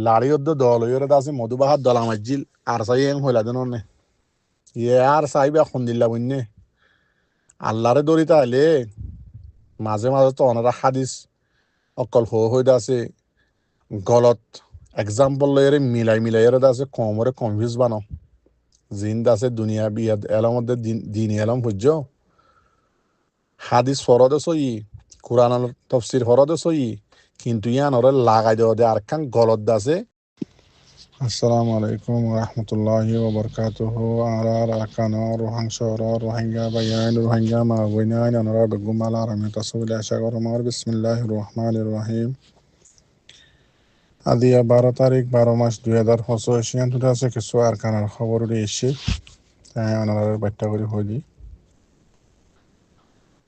লাড়ি অদ্দ দল ইয়রে দাসে মধুবাহার দলামাজিল আর সাই এং হইলা দেননে ইয়ে আর সাইবে এখন দিল্লা বন্যে আল্লাহরে দড়ি তাইলে মাঝে মাঝে তো অনারা হাদিস অকল হয়ে দাসে গলত এক্সাম্পল লয়েরে মিলাই মিলাই এর দাসে কমরে কনফিউজ বানো জিন দাসে দুনিয়া বিয়াদ এলার মধ্যে দিন এলাম বুঝছ হাদিস ফরদে সই কোরআন তফসির ফরদে সই কিন্তু ইয়ান ওরে লাগাই দেওয়া দে আর কান গলত দাসে আসসালামু আলাইকুম রহমতুল্লাহি ওবরকাতুহু আর আকানো রোহাংসর রোহিঙ্গা বাইয়ান রোহিঙ্গা মা বইনান অনরা বেগুমালা রহমত আসলে আশা করম আর বিসমিল্লাহির রহমানির রহিম আদিয়া 12 তারিখ 12 মাস 2025 আছে কিছু আর কানার খবর এসে তাই অনারা বার্তা করে হইলি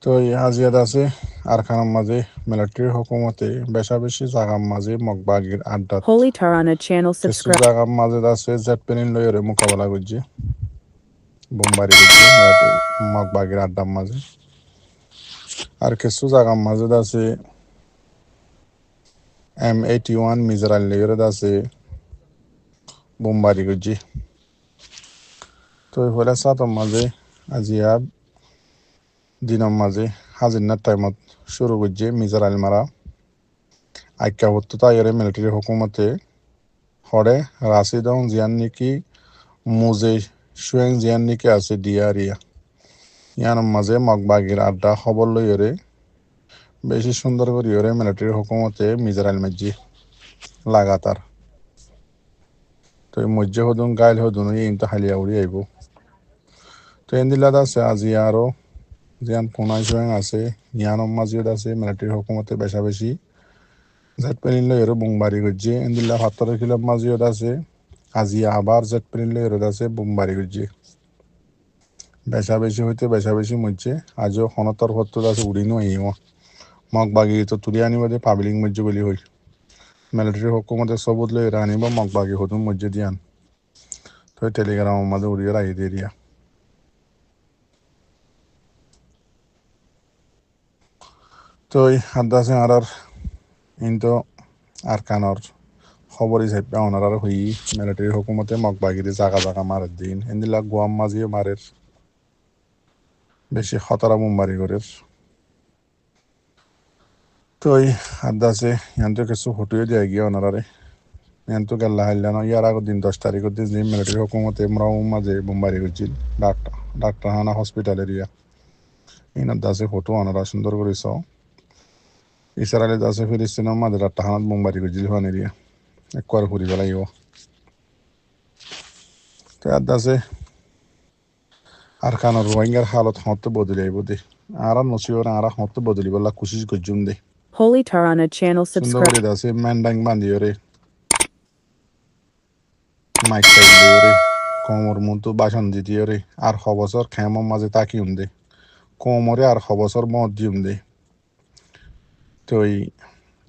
তো হাজিয়াত আছে আর খানার মাঝে মিলিটারি হুকুমতে বেশা বেশি জাগার মাঝে মগবাগির আড্ডা Holy Tarana channel কিছু subscribe. জাগার মাঝে আছে জেট পেনিন লইরে মোকাবেলা করছে বোমবারি করছে মগবাগির আড্ডার মাঝে আর কিছু জাগার মাঝে আছে M81 মিসাইল লইরে আছে বোমবারি করছে তো হলে সাতর মাঝে আজিয়া দিনের মাঝে হাজিরনার টাইমত শুরু করছে মিসাইল মারা আইকা হতো তাইরে মিলিটারি হুকুমতে হরে রাশিদং জিয়ান নিকি মুজে সুয়েং জিয়ান নিকি আছে ডিয়ারিয়া ইয়ান মাঝে মগবাগির আড্ডা খবর লইরে বেশি সুন্দর করে ইরে মিলিটারি হুকুমতে মিসাইল মাঝি লাগাতার তো মজ্জে হদুন গাইল হদুন ইনতা হালিয়া উড়ি আইব তো এন্দিলাদ আছে আজি আরো জিয়ান পুনাই সুয়েং আছে ইয়ান মাঝিদ আছে মিলিটারি হুকুমতে বেশা বেশি জেট প্লেন লইরে বোমবারি করছে এন্দিল্লা 17 কিলো মাঝিদ আছে আজি আবার জেট প্লেন লইরে আছে বোমবারি করছে বেশা বেশি হইতে বেশা বেশি মজ্জে আজও হনতর হত্তর আছে উড়িনো আইও মগবাগি তো তুলি আনিবাদে পাবলিক মজ্জে বলি হই মিলিটারি হুকুমতে সবুত লইরে আনিব মগবাগি হতুন মজ্জে দিয়ান তো টেলিগ্রাম মাঝে উড়িয়ে রাই দিয়া তো হাদ্দাসে আর ইনতো আর কানর খবর হিসাবে ওনার হই মিলিটারি হুকুমতে মগবাগিরে জাগা জাগা মারের দিন এন্দিলা গোয়াম মাঝিও মারের বেশি খতরা বোমবারি করে তো আদাসে ইয়ান্তো কিছু হটুয়ে দিয়ে গিয়ে ওনারে ইয়ান্তো গেল্লা হাইলানো ইয়ার আগের দিন 10 তারিখের দিন যে মিলিটারি হুকুমতে মরাও মাঝে বোমবারি করছিল ডাক্তার হানা হসপিটাল এরিয়া ইনার দাসে ফটো ওনারা সুন্দর করেছ ইসরায়েলের দাসে ফিলিস্তিনের মাঝে ডাক্তার হানাত বোমবারি করছিল হান এরিয়া একবার ঘুরি বেলাইব তো আদাসে আর কানোর রোহিঙ্গার হালত হতে বদলাইব দে আর নসিওর আর হতে বদলিবলা কোশিশ করছুম দে Holy Tarana channel সুন্দর subscribe. করে দাসে ম্যান্ডাং বান্ধিওরে মাইক টাইলিওরে কোমর মতো বাসন দিতিওরে আর খবসর খেমর মাঝে তাকি দে কোমরে আর খবসর মদ দিউম দে তো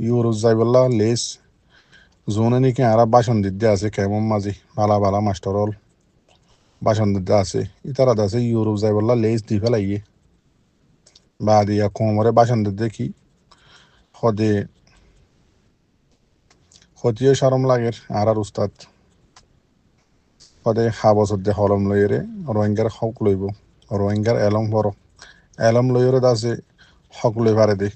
ইউরোজ যাইবল্লা লেস জোনে নাকি আর বাসন দিতে আছে খেমর মাঝে ভালা ভালা মাস্টারল বাসন দিতে আছে ইতারা দাসে ইউরোপ যাইবল্লা লেস দি ফেলাইয়ে বা দিয়া কোমরে বাসন দিতে কি হদে হতিও সরম লাগের আর উস্তাদ হদে বছর দে হলম লইরে রোহিঙ্গার হক লইব রোহিঙ্গার এলম লইরে দাসে হক লই পারে দে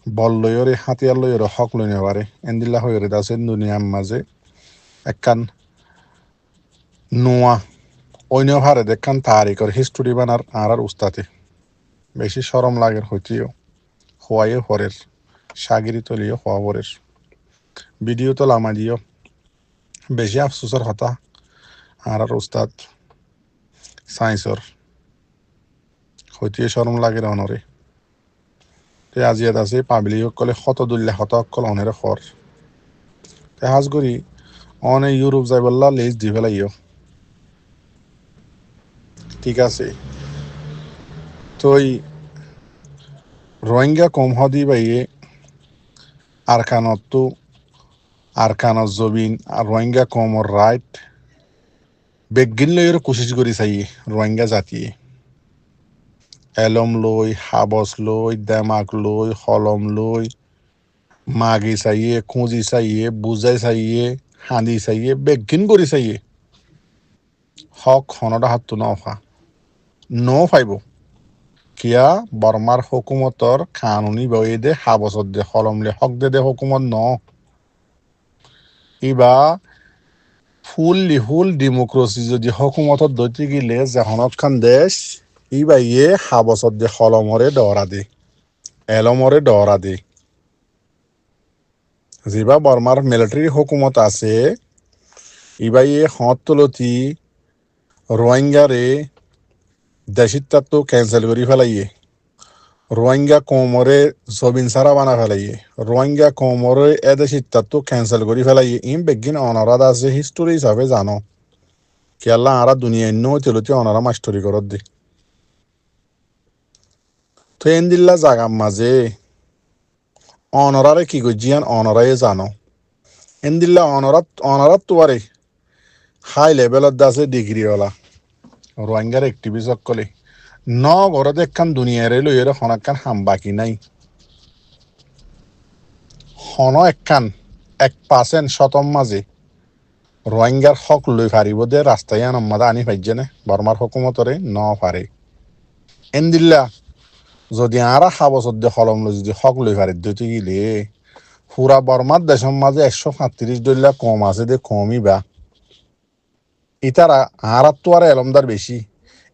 বল লইরে হাতিয়ার লইরে হক লই নে পারে এন্দিল্লা হইরে দাসে দুনিয়ার মাঝে একখান নোয়া অন্য পারে দেখান তারিখর হিস্টোরি বানার আর উস্তাতে বেশি সরম লাগের হইতেও হওয়াইও হরের সাগিরি তলিও হওয়া হরের ভিডিও তো লামা দিও বেশি আফসোসের হতা আর উস্তাদ সায়েন্সর হইতে সরম লাগে অনরে তে আজিয়াত আছে পাবলিক সকলে শত দুল্লা শত অকল অনেরে খর তে হাজ করি অনে ইউরোপ যাই বললা লেজ দি ফেলাইও ঠিক আছে তো রোহিঙ্গা কম হদি বাইয়ে আর কানত জবিন আর রোহিঙ্গা কমর রাইট বেগিন লইয়ের কোশিশ করি চাই রোহিঙ্গা জাতিয়ে এলম লই হাবস লই দেমাক লই হলম লই মাগি চাইয়ে খুঁজি চাইয়ে বুজাই চাইয়ে হাঁদি চাইয়ে বেগিন কৰি চাইয়ে হক হনদা হাতটো নফা ফাইব কিয়া বর্মার হুকুমতর কানুনি বয়ে দে হাবসত দে হলমলে হক দে হুকুমত ইবা ফুল ডেমোক্রেসি যদি হুকুমতত দৈতি গিলে যেহনত খান দেশ ইবা ইয়ে হাবসত দে হলমরে ডরা দে এলমরে ডরা দে যেবা বর্মার মিলিটারি হুকুমত আছে ইবা ইয়ে হত তলতি রোহিঙ্গারে দেশিত্ব ক্যান্সেল করি ফেলাইয়ে রোহিঙ্গা কোমরে জবিন সারা বানা ফেলাইয়ে রোহিঙ্গা কোমরে এদেশিত্ব ক্যান্সেল করি ফেলাইয়ে ইম বেগিন অনারাদ আছে হিস্টোরি হিসাবে জানো কি আল্লাহ আরা দুনিয়া ইন্ন তেলতি অনারা মাস্টরি করত দে তো এন্দিল্লা জাগাম মাঝে অনরারে কি গজিয়ান অনরায়ে জানো এন্দিল্লা অনরাত তোয়ারে হাই লেভেলত আছে ডিগ্রিওয়ালা রোহিঙ্গার একটিভিস্ট সকলে ন ঘরত একখান দুনিয়ারে লইয়ের হনাক্কান হাম বাকি নাই হন একখান 1% শতম মাঝে রোহিঙ্গার হক লই ফারিব দে রাস্তায় আনম্মাদা আনি ফাইজেনে বর্মার হুকুমতরে ন ফারে এন্দিল্লা যদি আরা হাবসত দে হলম লই যদি হক লই ফারি দিতে গিলে পুরা বর্মার দেশের মাঝে 135 কম আছে দে কমই বা ইতারা আরাত তো আর এলমদার বেশি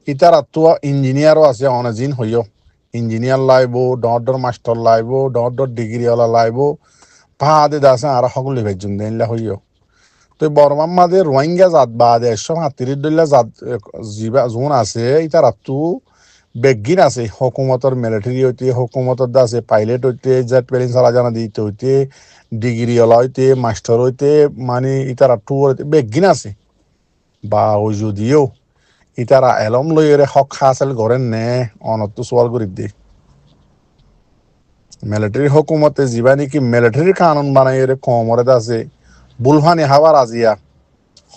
ইতারা তো ইঞ্জিনিয়ারও আছে অনজিন হইও ইঞ্জিনিয়ার লাইব ডর মাস্টার লাইব ডর ডিগ্রিওয়ালা লাইব ভাদে দাসে আর সকল ভেজুন দেনলা হইও তো বর্মার মাঝে রোহিঙ্গা জাত বাদে 135 জাত জিবা জোন আছে ইতারা তো বেগিন আছে হুকুমতর মিলিটারি হইতে হুকুমতর আছে পাইলট হইতে জেট প্লেন চালা জানা দিতে হইতে ডিগ্রিওয়ালা হইতে মাস্টার হইতে মানে ইতারা টু বেগিন আছে বা ওই যদিও ইতারা এলম লইরে হক হাসিল করেন নে অনত সোয়াল করি দে মিলিটারি হুকুমতে যিবা নেকি মিলিটারি কানুন বানাইরে কমরে আছে বুলহানি হাওয়ার আজিয়া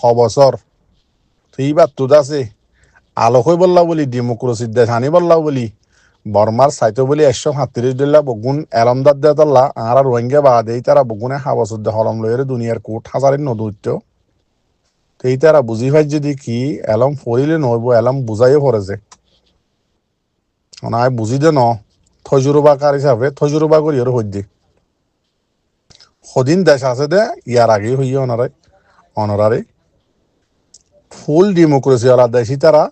হবছর তো এইবার তো আছে আলোক হয়ে বললা বলি ডেমোক্রেসির দেশ আনি বললা বলি বর্মার সাইতো বলি 137 বগুন এলমদার দে তাল্লা আর রোহিঙ্গা বাদে তারা বগুনে হাবছর দে হলম লইরে দুনিয়ার কোট হাজারের নদৈত্য তো এই তারা বুঝি পাই যদি কি এলম ফরিলে নহব এলম বুঝাইও পড়েছে নাই বুঝি দে ন থজুরবাকার হিসাবে থজুরবা করি আর হইতে সদিন দেশ আছে দে ইয়ার আগে হইয়া অনারারে ফুল ডেমোক্রেসি ওলা দেশি তারা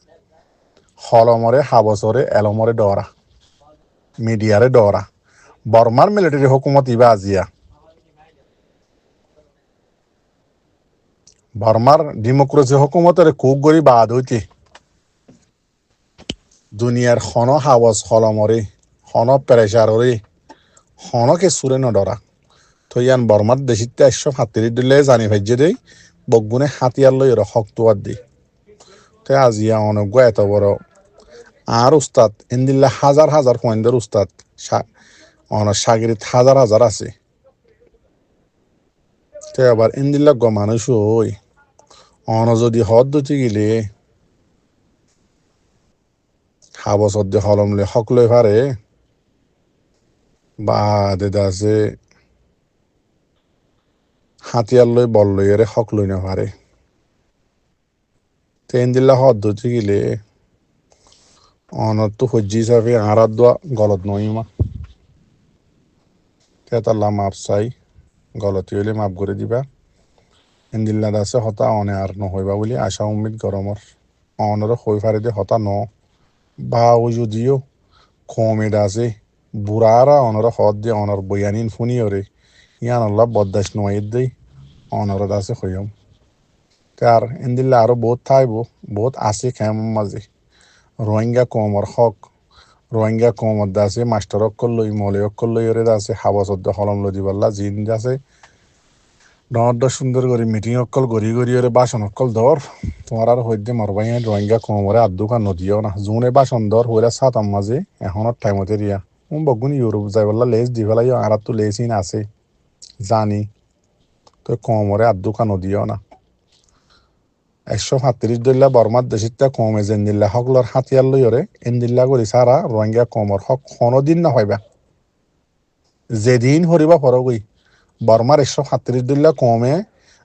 হলমরে হাবসরে এলমরে ডরা মিডিয়ারে ডরা বর্মার মিলিটারি হুকুমত ইবা আজিয়া বর্মার ডেমোক্রেসি হুকুমতের কুক গরি বাদ হইতে দুনিয়ার খন হাবস হলমরে খন প্রেসাররে হনকে সুরে নডরা তো ইয়ান বর্মার দেশিতে 137 জানি ভাইজে দেই বগুনে হাতিয়ার লই শক্ত দি তো আজিয়া অনজ্ঞ এত বড় আর উস্তাদ এন্দিল্লা হাজার হাজার পয়েন্টের উস্তাদ সাগরিত হাজার হাজার আছে তো আবার এন্দিল্লা গ মানুষ ওই অন যদি হদ দুটি গিলে হাবসত দিয়ে হলমলে হক লই পারে বা দেদা আছে হাতিয়ার লই বল লই এরে হক লই না পারে তো এন্দিল্লা হদ দুটি গিলে অনত তো হজ্জি হিসাবে আরাত দোয়া গলত নইমা তেতাল্লা মাপ চাই গলতি হইলে মাপ করে দিবা এন্দিল্লা দাসে হতা অনে আর নহইবা বলি আশা উম্মিদ গরমর অনরে হই ফারে দে হতা ন বা ও যদিও কমে দাসে বুড়ারা অনরে হদ দিয়ে অনর বয়ানিন ফুনি ওরে ইয়ান আল্লাহ বদাস নয়েদ দেই অনর দাসে হইম তার এন্দিল্লা আরো বহুত থাইব বহুত আছে খেম মাঝে রোহিঙ্গা কমর হক রোহিঙ্গা কমর দাসে মাস্টার অক্কল লই মলে অক্কল লই ওরে দাসে হাবসদ্দ হলম লদি বল্লা জিন দাসে ডর সুন্দর করে মিটিং অক্কল গড়ি ওরে বাসন অক্কল ধর তোমার আর হইতে মরবাই রোহিঙ্গা কমরে আদুকা নদীও না জুনে বাসন ধর হইরা সাতাম মাঝে এখনত টাইমতে রিয়া বগুন ইউরোপ যাই বললা লেজ দি ফেলাই আর তো লেসিন আছে জানি তো কমরে আদুকা নদীও না 137 বর্মার দেশিতা কমে জেন্দিল্লা হকলর হাতিয়ার লই ওরে এন্দিল্লা করি সারা রোহিঙ্গা কমর হক কোনোদিন না হইবা যেদিন হরিবা ফরগই বর্মার 137 কমে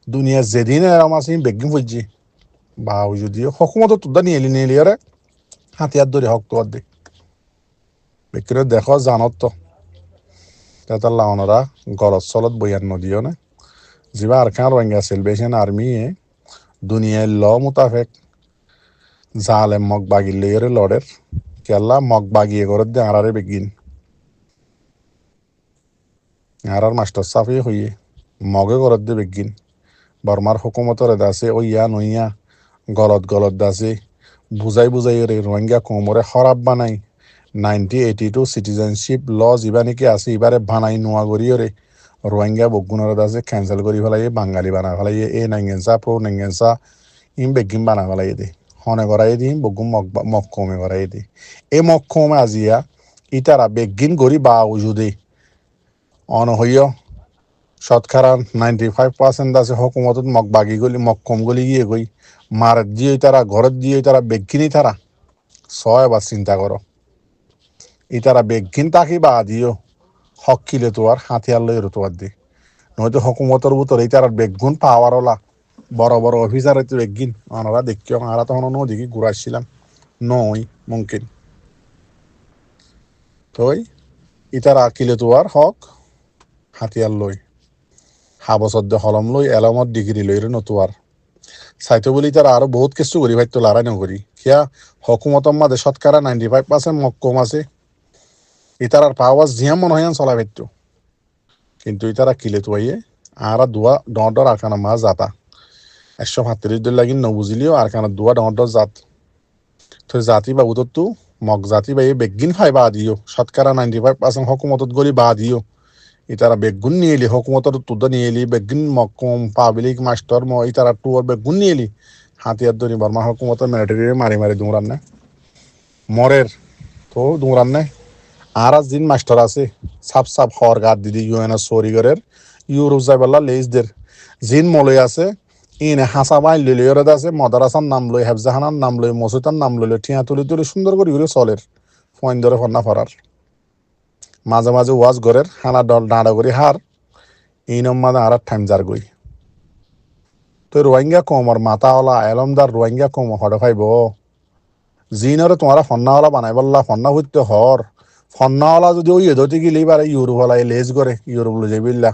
দুনিয়া যেদিন এরম আছে বেগিন ফুজি বা যদিও হকুমত তুদা নিয়ে আরে হাতিয়ার ধরে হক তো দে বিক্রি দেখো জানত তো তার লাউনরা গরজ চলত বইয়ার নদীও না যিবা আর খান রোহিঙ্গা সেলভেশন আর্মি দুনিয়ার ল মোতাবেক জালে মগ বাগি লেয়ারে লড়ের কেলা মগ বাগিয়ে করে দে আরারে বেগিন আরার মাস্টার সাফি হইয়ে মগে করে দে বেগিন বর্মার হুকুমতরে দাসে ও ইয়া নইয়া গলত দাসে বুঝাই রে রোহিঙ্গা কোমরে খরাব বানাই 1982 সিটিজেনশিপ ল যিবা নাকি আছে এবারে বানাই নোয়া করিও রে রোহিঙ্গা বগুণরে দাসে ক্যান্সেল কৰি পেলাই বাঙালি বানা পেলাই এই নাঙ্গেনসা প্রো নাঙ্গেনসা ইম বেগিন বানা পেলাই দে হনে করাই দিম বগুন মগ কমে করাই দে এই মগ কমে আজিয়া ইতারা বেগিন গরি বা উজুদে অন হইয় শতকরা 95% আছে হকুমতত মগ বাগি গলি মগ কম গলি গিয়ে গই মারত দিয়ে তারা ঘরত দিয়ে তারা বেগিনি তারা ছয় বা চিন্তা করো ইতারা বেগিন তাকি বা দিও হক কিলে তো আর হাতিয়ার লই রতোয়ার দি নয়তো হকুমতর ভিতরে ইতারা বেগুন পাওয়ার ওলা বড় অফিসার তো বেগিন আমরা দেখিও আমরা তখন নদীকে ঘুরাইছিলাম নই মুমকিন তই ইতারা কিলে তো আর হক হাতিয়ার লই হাবসদ্য হলম লই এলমত ডিগ্রি লই রে নতুয়ার চাইতো বলি তারা আরো বহুত কিছু করি ভাই তো লড়াই নকরি কিয়া হকুমতর মাঝে শতকরা 95% মক্কম আছে ইতারার পাওয়ার জিয়া মনে হয় চলা ভাইতো কিন্তু ইতারা কিলে তো আর দুয়া ডর আরকানা মা জাতা 137 লাগিন নবুজিলিও আরকানা দুয়া ডর জাত তো জাতি বাবু তো মগ জাতি বাই বেগিন খাই বা দিও শতকরা 95% হকুমতত গলি বা দিও ইতারা বেগুন নিয়ে এলি হকুমতর তুদা নিয়ে এলি বেগুন মকম পাবলিক মাস্টার ইতারা টুয়ার বেগুন নিয়ে এলি হাতিয়ার ধরি বর্মা হকুমতর মিলিটারি মারি দুমরান না মরের তো দুমরান না আর দিন মাস্টার আছে সাপ হর গাদ দিদি ইউএনএস সরিগরের ইউরোপ যাইবাল্লা লেজদের জিন মলই আছে ইনে হাসা বাইন লইলে ওরা আছে মদারাসার নাম লই হেফজাহানার নাম লই মসুতার নাম লইলে ঠিয়া তুলি সুন্দর করে চলের ফইন ধরে ফন্না ফরার মাঝে ওয়াজ গরের হানা ডল ডাঁড়া করি হার এই মাঝে আর টাইম যার গই তো রোহিঙ্গা কমর মাতাওয়ালা এলমদার রোহিঙ্গা কম হড়ে ফাইব জিনরে তোমারা ফন্নাওয়ালা বানাই বললা ফন্না হইতে হর ফন্নাওয়ালা যদি ওই এদতে গেলেই পারে ইউরোপ হলা লেজ করে ইউরোপ লো যাইবিল্লা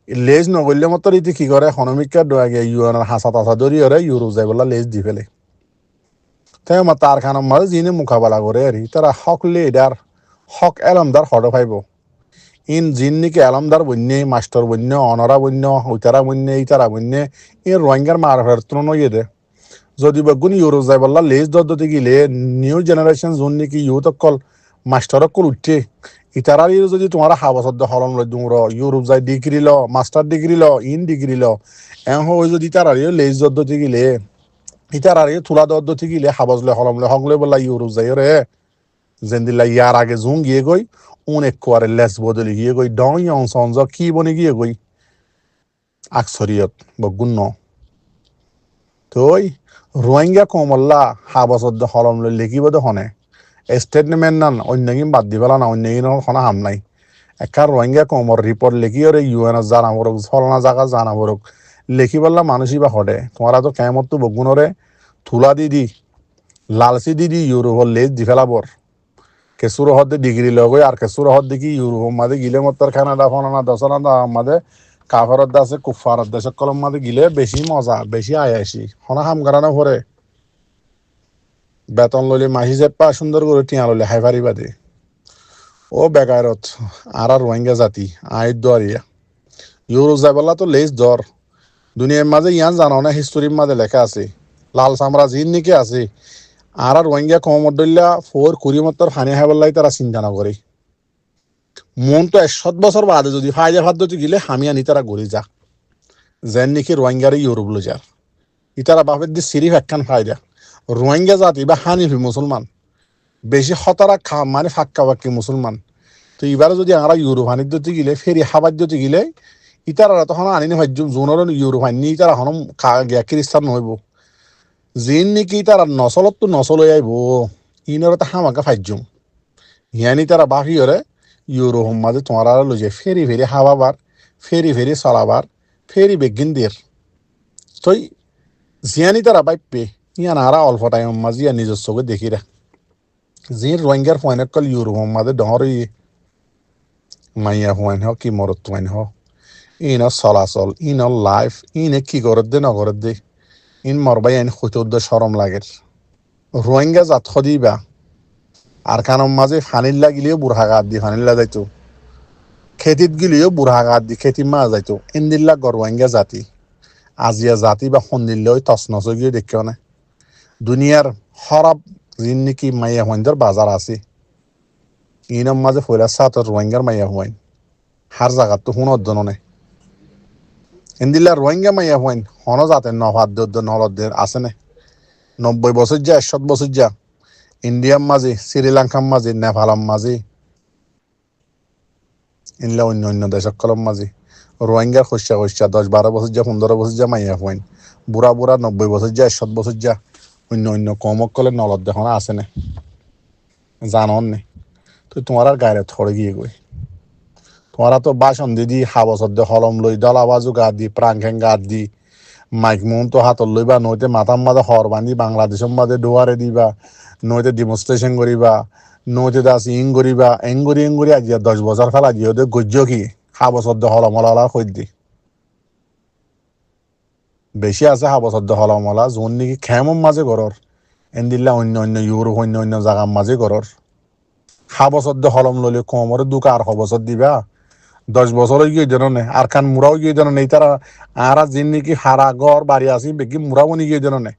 লেজ নগরলে মতো রীতি কি করে হনমিকা ডোয়াগে ইউএনের হাসা তাসা ধরি ওরে ইউরোপ যাই বললা লেজ দি ফেলে তাই আমার তার খানার মাঝে জিনে মোকাবেলা করে আর তারা হক লিডার হক এলমদার হড়ে ফাইব ইন জিন নিকে এলমদার বন্যে মাস্টার বন্য অনরা বন্য উতারা বন্য ইতারা বন্য ইন রোহিঙ্গার মার ফেরতন ইয়ে দে যদি বেগুন ইউরোপ যাই বললা লেজ দতে গিলে নিউ জেনারেশন যোন নাকি ইউথ অকল মাস্টার অকল উঠে ইতারার যদি তোমার হাবসদ্য হলম লই দুমর ইউরোপ যাই ডিগ্রি ল master degree law in degree ল এহ ওই যদি তারার লেজ দতে গিলে ইতারার তুলা দতে গিলে হাবস লে হলম লে হকলে বললা ইউরোপ যাই রে জেন্দিল্লা ইয়ার আগে জুং গিয়ে গই অনেক কোয়ারে লেস বদলি গিয়ে গই ডং সঞ্জ কি বনে গিয়ে গই আকসরিয়ত বগুন্ন তই রোহিঙ্গা কমল্লা হাবসদ্য হলম লই লিখিব হনে স্টেটমেন্ট নান অন্যগিন বাদ দি পেলা না অন্যগিন হনা হাম নাই একার রোহিঙ্গা কমর রিপোর্ট লিখিওরে ইউএন জানাবরক ফলনা জায়গা জানাবরক লিখি পেলা মানুষই বা হডে তোমারা তো কেমত তো বগুনরে থুলা দি লালচি দি ইউরোপর লেজ দি ফেলাবর কেসুর হদ্দে ডিগ্রি লগই আর কেসুর হদ্দে কি ইউরোপ মাদে গিলে মত্তর কানাডা ফনানা দশনা মাদে কাফারত আছে কুফারত দেশ কলম মাদে গিলে বেশি মজা বেশি আয়াসি হনা হাম গারানো ভরে বেতন লইলে মাসি চেপা সুন্দর করে টিয়া লইলে হাই ফারি বাদে ও বেগারত আর রোহিঙ্গা জাতি আইত দরিয়া ইউরোপ যাইবলা তো লেজ দর দুনিয়ার মাঝে ইয়ান জানো না হিস্টোরির মাঝে লেখা আছে লাল সামরাজ ইন নিকে আছে আর রোহিঙ্গা কমদল্লা ফোর কুড়িমত্তর ফানি হাইবল্লাই তারা চিন্তা না করে মন তো 100 বছর বাদে যদি ফায়দা ফাদ্যতি গিলে হামিয়া নি তারা গড়ি যা যেন নাকি রোহিঙ্গারে ইউরোপ লো যার ইতারা বাপের দিয়ে সিরিফ একখান ফায়দা রোহিঙ্গা জাতি বা হানিফি মুসলমান বেশি হতারা খা মানে ফাক্কা বাক্কি মুসলমান তো এবারে যদি আমরা ইউরোপ হানিদ্যতি গিলে ফেরি হাবাদ্যতি গিলে ইতারা তখন আনিনি ভাজ্য জোনর ইউরোপ হানি ইতারা হনম খা গিয়া খ্রিস্টান নহইব জিন নাকি তারা নচলত তো নচল আইব ইনরে তো হামাকে ফাজ্যম হিয়ানি তারা বাহিরে ইউরোপ মাঝে তোমার লইছে ফেরি হাবাবার ফেরি ফেরি চলাবার ফেরি বেগিন দের তই জিয়ানি তারা বাইপে ইয়ান আরা অল্প টাইম মাঝি আর নিজস্বকে দেখি রা জির রোহিঙ্গার ফয়েন কল ইউরোপ মাঝে ডহর মাইয়া ফয়েন হ কি মরত ফয়েন হ ইন চলাচল ইন লাইফ ইনে কি করত দে নগরত দে ইন মরবাই আইন খুচুদ্দ সরম লাগের রোহিঙ্গা জাত খদিবা আর কানম মাঝে ফানিল্লা গিলিও বুড়া গাদ দি ফানিল্লা যাইতো খেতিত গিলিও বুড়া গাদ দি খেতি মা যাইতো ইন্দিল্লা রোহিঙ্গা জাতি আজিয়া জাতি বা সন্দিল্লা তসনস গিয়ে দেখিও না দুনিয়ার হরাব যিন নাকি মাইয়া হইন্দর বাজার আছে ইনম মাঝে ফয়লা সাতর রোহিঙ্গার মাইয়া হইন হার জায়গা তো হুন অর্জন নেই ইন্দিল্লা রোহিঙ্গা মাইয়া হইন হন জাতের নভাদ্য নলদের আছে না 90 বছর যা 100 বছর যা ইন্ডিয়ার মাঝে শ্রীলঙ্কার মাঝে নেপালের মাঝে ইনলা অন্য অন্য দেশকলম মাঝে রোহিঙ্গার খসা 10-12 বছর যা 15 বছর যা মাইয়া হইন বুড়া 90 বছর যা 100 বছর যা অন্য অন্য কমকলে নলদ দেখনা আছে না জানন নে তো তোমার আর গায়ে থরে গিয়ে গই তোমারা তো বাসন দিদি হাবসদ্দে হলম লই দলাবাজু গা দি প্রাংখেং গা দি মাইক মুন তো হাতত লইবা নইতে মাথার মাঝে হর বান্ধি বাংলাদেশের মাঝে ডোয়ারে দিবা নইতে ডেমনস্ট্রেশন করিবা নইতে দাস করিবা এঙ্গুরি আজিয়া 10 বছর খালা আজিয়া ওদের গজ্য কি হাবসদ্দে হলমলা কই দি বেশি আছে হাবসদ্দে হলমলা যোন নাকি খেমম মাঝে ঘরর এন্দিল্লা অন্য অন্য ইউরোপ অন্য অন্য জায়গার মাঝে ঘরর হাবসদ্দে হলম লইলে কমরে দুকা আর হবসর দিবা 10 বছর গিয়ে যেন নে আর খান মুরাও গিয়ে যেন নেই তারা আর যিন নাকি হারা ঘর বাড়ি আসি বেগি মুরাও নি গিয়ে যেন নে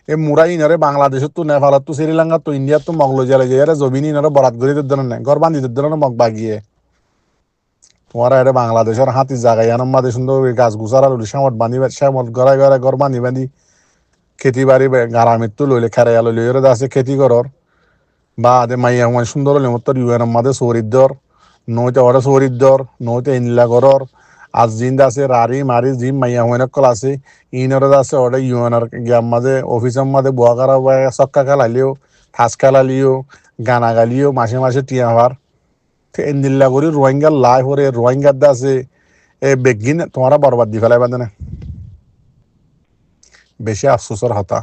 এই মুরাই ইনরে বাংলাদেশত তো নেপালত তো শ্রীলঙ্কা তো ইন্ডিয়াত তো মগলো জেলে যাই জমিন ইনরে বরাত করে দেন নে ঘর বান্ধি দেন না মগ বাগিয়ে তোমার এটা বাংলাদেশের হাতি জায়গায় আনম মাদে সুন্দর গাছ গুছারা লইলে শ্যামত বান্ধি শ্যামত ঘরে ঘরে ঘর বান্ধি বান্ধি খেতি বাড়ি গারামিত তো লইলে খেরাইয়া লইলে এর আছে খেতি করর বা আদে মাইয়া মানে সুন্দর হলে মতো ইউএনএম মাদে চৌরিদ্দর নইতে ওরে চৌরিদ্দর নইতে ইনলা করর আজ জিন্দ আছে রারি মারি জিম মাইয়া হুয়েনকল আছে ইনরে আছে ওরে ইউএনআর গ্যাম মাঝে অফিসের মাঝে বুয়া করা চক্কা খেলালিও ফাঁস খেলালিও গানা গালিও মাসে মাসে টিয়া হওয়ার ইন্দিল্লা করি রোহিঙ্গার লাই হরে রোহিঙ্গার দা আছে এ বেগিন তোমারা বরবাদ দি ফেলাই বাঁধে না বেশি আফসোসর হতা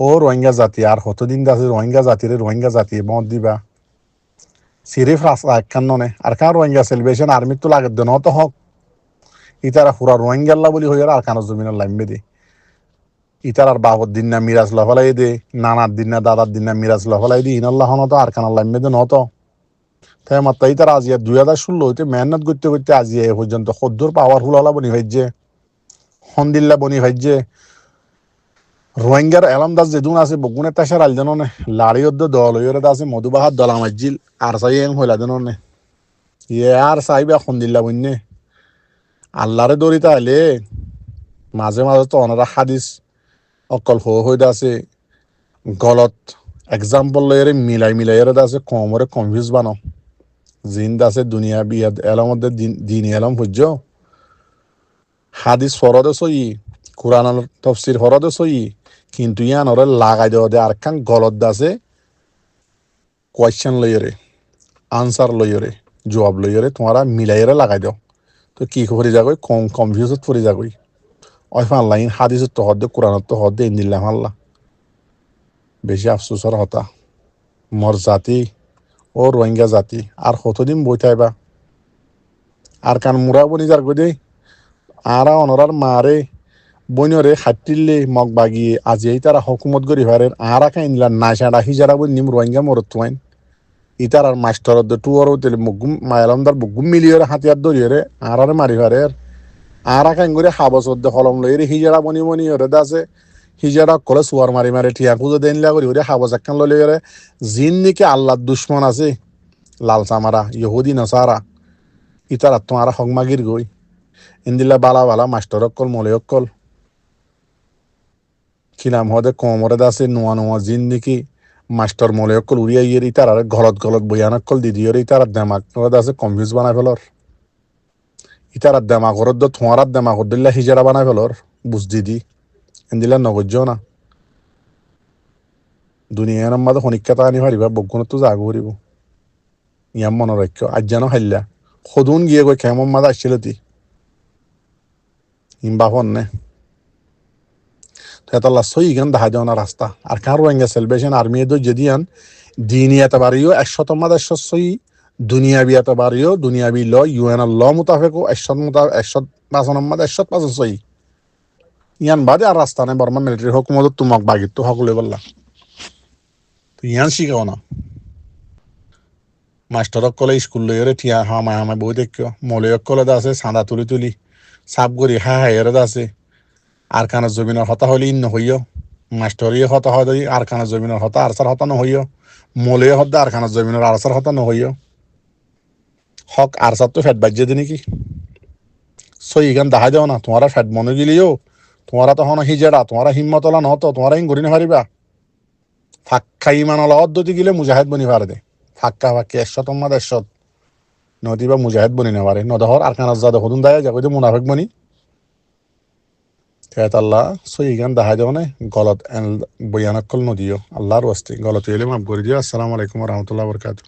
ও রোহিঙ্গা জাতি আর কতদিন আছে রোহিঙ্গা জাতিরে রোহিঙ্গা জাতি মত দিবা সিরিফ রাস্তা একখান ননে আর কান রোহিঙ্গা সেলিব্রেশন আর্মি তো লাগে দেন তো হক ইতারা পুরা রোহিঙ্গাল্লা বলি হয়ে আর কানো জমিনের লাইমবে দে ইতার আর বাবর দিন না মিরাজ লফলাই দে নানার দিন না দাদার দিন না মিরাজ লফলাই দি ইনাল্লাহ হনত আর কানার লাইমবে দে নত তাই মাত্র ইতার আজিয়া 2016 হইতে মেহনত করতে করতে আজিয়া এ পর্যন্ত সদ্দুর পাওয়ারফুল হলা বনি ভাইজে হন্দিল্লা বনি ভাইজে রোহিঙ্গার এলামদাস যেদুন আছে বগুনে তাসার আল জানো নে লাড়িয়দ্দ দল হইরে আছে মধুবাহার দলামাজিল আর সাই এম হইলা জানো নে ইয়ে আর সাইবা হন্দিল্লা বন্যে আল্লাহরে দরিতা আইলে মাঝে মাঝে তো অনারা হাদিস অকল হইতে আছে গলত এক্সাম্পল লইরে মিলাই মিলাই আছে কমরে কনফিউজ বানো জিন্দ আছে দুনিয়া বিয়াদ এলামধ্যে দিন এলাম হজ্জ হাদিস ফরদে সই কোরআন তফসির ফরদে সই কিন্তু ইয়ান ওরে লাগাই দেওয়া দে আর কান গলত আছে কোয়েশ্চেন লইরে আনসার লইরে জবাব লইরে তোমারা মিলাইরে লাগাই দাও তো কি করে যাগই কনফিউজত পড়ে যাগই ওই ফাল্লাইন হাদিসের তো হদ্দে কোরআনত তো হদ্দে ইন্দিল্লাম আল্লাহ বেশি আফসোসর হতা মর জাতি ও রোহিঙ্গা জাতি আর কতদিন বইতাইবা আর কান মুরা বনি যার গদে আরা অনরার মারে বইনরে হাটিলে মগ বাগিয়ে আজি তারা হকুমত গরি হারের আরা কাইনলা নাইসাডা হিজারা বই নিম রোহিঙ্গা মরত তুয়াইন ইতার আর মাস্টার টুয়ার তেলে মুগুম মায়ালামদার বুগুম মিলিয়রে হাতিয়ার ধরিয়ে আরারে মারি হারের আরা কাইন করে হাবসদ্দে হলম লইরে হিজারা বনি বনি ওরে দাসে হিজারা কলে সুয়ার মারি মারি ঠিয়া খুঁজে দেনলা করি ওরে হাবস একখান লইরে জিন নিকে আল্লাহর দুশ্মন আছে লালসা মারা ইহুদি নসারা ইতার তোমারা হকমাগির গই ইন্দিল্লা বালা বালা মাস্টার অক্কল মলে অক্কল কিনাম হদে কমরে দাসে নোয়া নোয়া জিন নিকি মাস্টার মলে অক্কল উড়িয়া ইয়ের ইতার আর গলত গলত বয়ান অক্কল দিদিওর ইতার দেমাক দাসে কনফিউজ বানাই ফেলর ইতার দেমাকর তোমার দেমাকর দিল্লা হিজারা বানাই ফেলর বুঝ দিদি ইন্দিল্লা নগজ্য না দুনিয়ার মাঝে শনিক্ষাতা আনি পারিবা বগুণত তো জাগো করিব ইয়াম মনে রাখ্য আজ যেন হাইল্লা সদুন গিয়ে গৈ খেমর মাঝে আসছিল তি ইম্বা ফন্নে তেতাল্লা সই গান দেখা যাও না রাস্তা আর কার রোহিঙ্গা সেলিব্রেশন আর্মি এদ যদিয়ান দিনই এতবারিও 100 সই দুনিয়াবি এতবারিও দুনিয়াবি ল ইউএন ল মোতাবেকও 100 সই ইয়ান বাদে আর রাস্তা নেই বর্মা মিলিটারি হুকুমত তোমাক বাগিত তো সকলে বললা তো ইয়ান শিখাও না মাস্টারক কলে স্কুল লইরে ঠিয়া হামায় হামায় বই দেখিও মলয়ক কলে আছে চাঁদা তুলি তুলি সাপ গড়ি হাহাইরে আছে আর কানের জমিনের হতা হইলে ইন্ন হইয় মাস্টরিয়ে হতা হয় আর কানের জমিনের হতা আরসার হতা নহইয় মলয়ে হদ্দা আর কানের জমিনের আরসার হতা নহইয় হক আরসার তো ফ্যাট বাজিয়ে দি নাকি সই গান দেখা যাও না তোমারা ফ্যাট মনে গেলিও তোমারা তখন হিজেরা তোমারা হিম্মতলা নহতো তোমারা হিং ঘুরি নারিবা ফাক্কা ইমান পদ্ধতি গিলে মুজাহিদ বনি পারে দে ফাক্কা ফাক্কি 100 নদীবা মুজাহিদ বনি না পারে নদহর আর কানার যা দেখুন দায় যা কইতে মুনাফিক বনি তেত আল্লাহ সই গান দেখা যাও না গলত বয়ানকল নদীও আল্লাহর ওয়াস্তে গলত এলে মাফ করে দিও। আসসালামু আলাইকুম ওয়া রাহমাতুল্লাহি ওয়া বারাকাতুহু।